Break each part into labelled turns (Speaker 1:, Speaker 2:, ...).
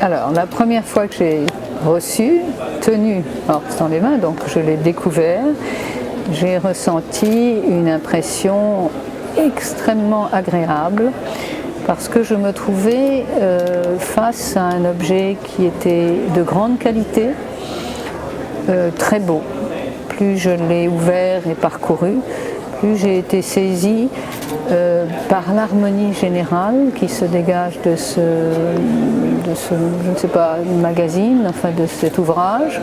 Speaker 1: Alors, la première fois que j'ai reçu, tenu Orps dans les mains, donc je l'ai découvert, j'ai ressenti une impression extrêmement agréable parce que je me trouvais face à un objet qui était de grande qualité, très beau. Plus je l'ai ouvert et parcouru, plus j'ai été saisie par l'harmonie générale qui se dégage de ce, je ne sais pas, magazine, enfin de cet ouvrage,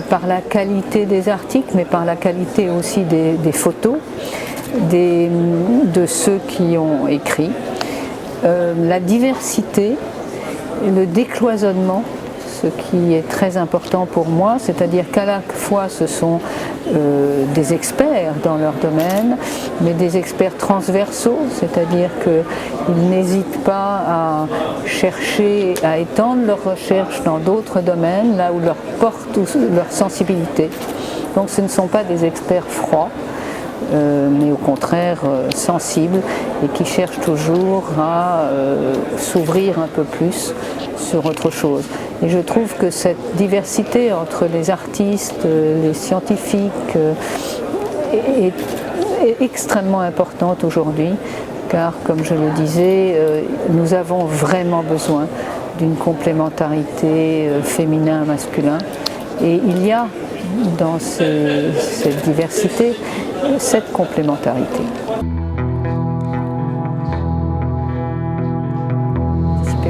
Speaker 1: par la qualité des articles, mais par la qualité aussi des photos de ceux qui ont écrit, la diversité, le décloisonnement, ce qui est très important pour moi, c'est-à-dire qu'à la fois ce sont des experts dans leur domaine, mais des experts transversaux, c'est-à-dire qu'ils n'hésitent pas à chercher, à étendre leurs recherches dans d'autres domaines, là où leur porte leur sensibilité. Donc ce ne sont pas des experts froids, mais au contraire sensibles et qui cherchent toujours à s'ouvrir un peu plus sur autre chose. Et je trouve que cette diversité entre les artistes, les scientifiques est extrêmement importante aujourd'hui, car comme je le disais, nous avons vraiment besoin d'une complémentarité féminin-masculin. Et il y a dans cette diversité cette complémentarité.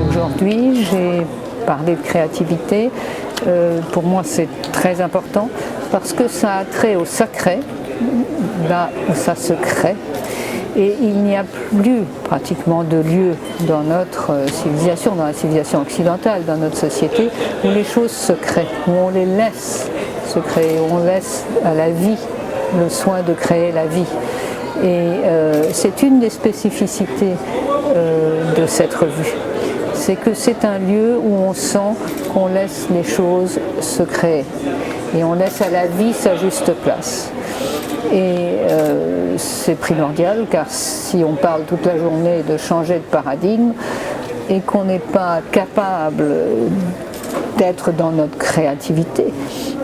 Speaker 1: Aujourd'hui, j'ai parlé de créativité. Pour moi, c'est très important parce que ça a trait au sacré, là où ça se crée. Et il n'y a plus pratiquement de lieu dans notre civilisation, dans la civilisation occidentale, dans notre société, où les choses se créent, où on les laisse se créer, où on laisse à la vie le soin de créer la vie. Et c'est une des spécificités de cette revue. C'est que c'est un lieu où on sent qu'on laisse les choses se créer. Et on laisse à la vie sa juste place. Et c'est primordial, car si on parle toute la journée de changer de paradigme et qu'on n'est pas capable d'être dans notre créativité,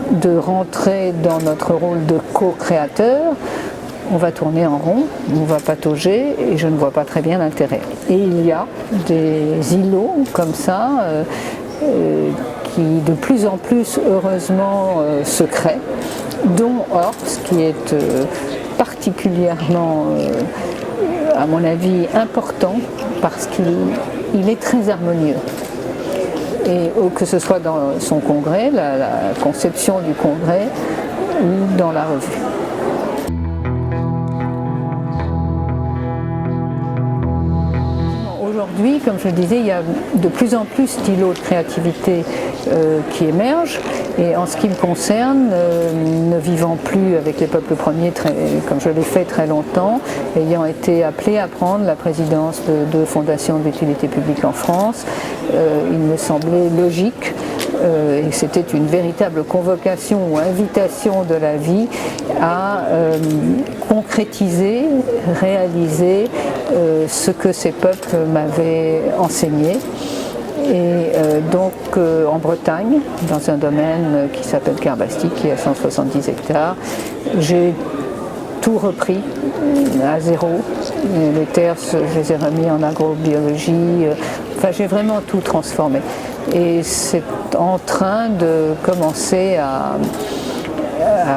Speaker 1: de rentrer dans notre rôle de co-créateur, on va tourner en rond, on va patauger et je ne vois pas très bien l'intérêt. Et il y a des îlots comme ça qui de plus en plus heureusement se créent, dont Orps qui est particulièrement, à mon avis, important parce qu'il est très harmonieux. Et que ce soit dans son congrès, la conception du congrès ou dans la revue. Aujourd'hui, comme je le disais, il y a de plus en plus d'îlots de créativité qui émergent. Et en ce qui me concerne, ne vivant plus avec les peuples premiers, comme je l'ai fait très longtemps, ayant été appelé à prendre la présidence de deux fondations d'utilité publique en France, il me semblait logique et c'était une véritable convocation ou invitation de la vie à concrétiser, réaliser ce que ces peuples m'avaient enseigné. Et donc en Bretagne, dans un domaine qui s'appelle Carbastique, qui est à 170 hectares, j'ai tout repris à zéro. Les terres, je les ai remis en agrobiologie. Enfin, j'ai vraiment tout transformé. Et c'est en train de commencer à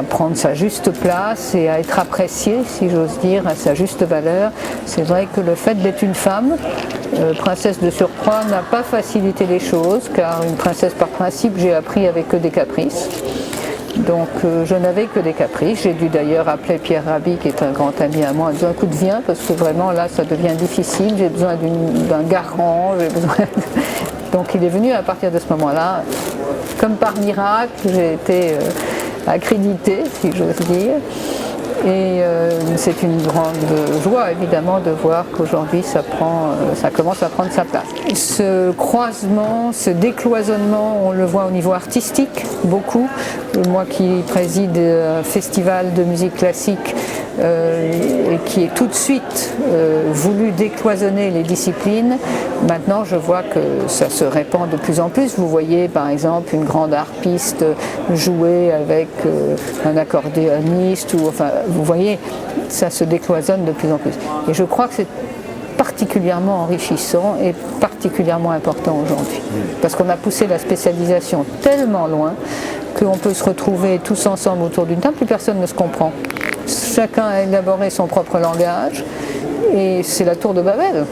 Speaker 1: prendre sa juste place et à être apprécié, si j'ose dire, à sa juste valeur. C'est vrai que le fait d'être une femme, princesse de surcroît, n'a pas facilité les choses, car une princesse par principe, j'ai appris avec que des caprices. Donc je n'avais que des caprices. J'ai dû d'ailleurs appeler Pierre Rabhi, qui est un grand ami à moi, en disant écoute, viens, parce que vraiment là ça devient difficile, j'ai besoin d'un garant, j'ai besoin Donc il est venu à partir de ce moment-là, comme par miracle, j'ai été accréditée, si j'ose dire. Et c'est une grande joie évidemment de voir qu'aujourd'hui ça commence à prendre sa place. Ce croisement, ce décloisonnement, on le voit au niveau artistique beaucoup. Moi qui préside un festival de musique classique, et qui est tout de suite voulu décloisonner les disciplines, maintenant je vois que ça se répand de plus en plus. Vous voyez par exemple une grande harpiste jouer avec un accordéoniste, ou enfin vous voyez, ça se décloisonne de plus en plus. Et je crois que c'est particulièrement enrichissant et particulièrement important aujourd'hui. Parce qu'on a poussé la spécialisation tellement loin qu'on peut se retrouver tous ensemble autour d'une table, plus personne ne se comprend. Chacun a élaboré son propre langage et c'est la tour de Babel.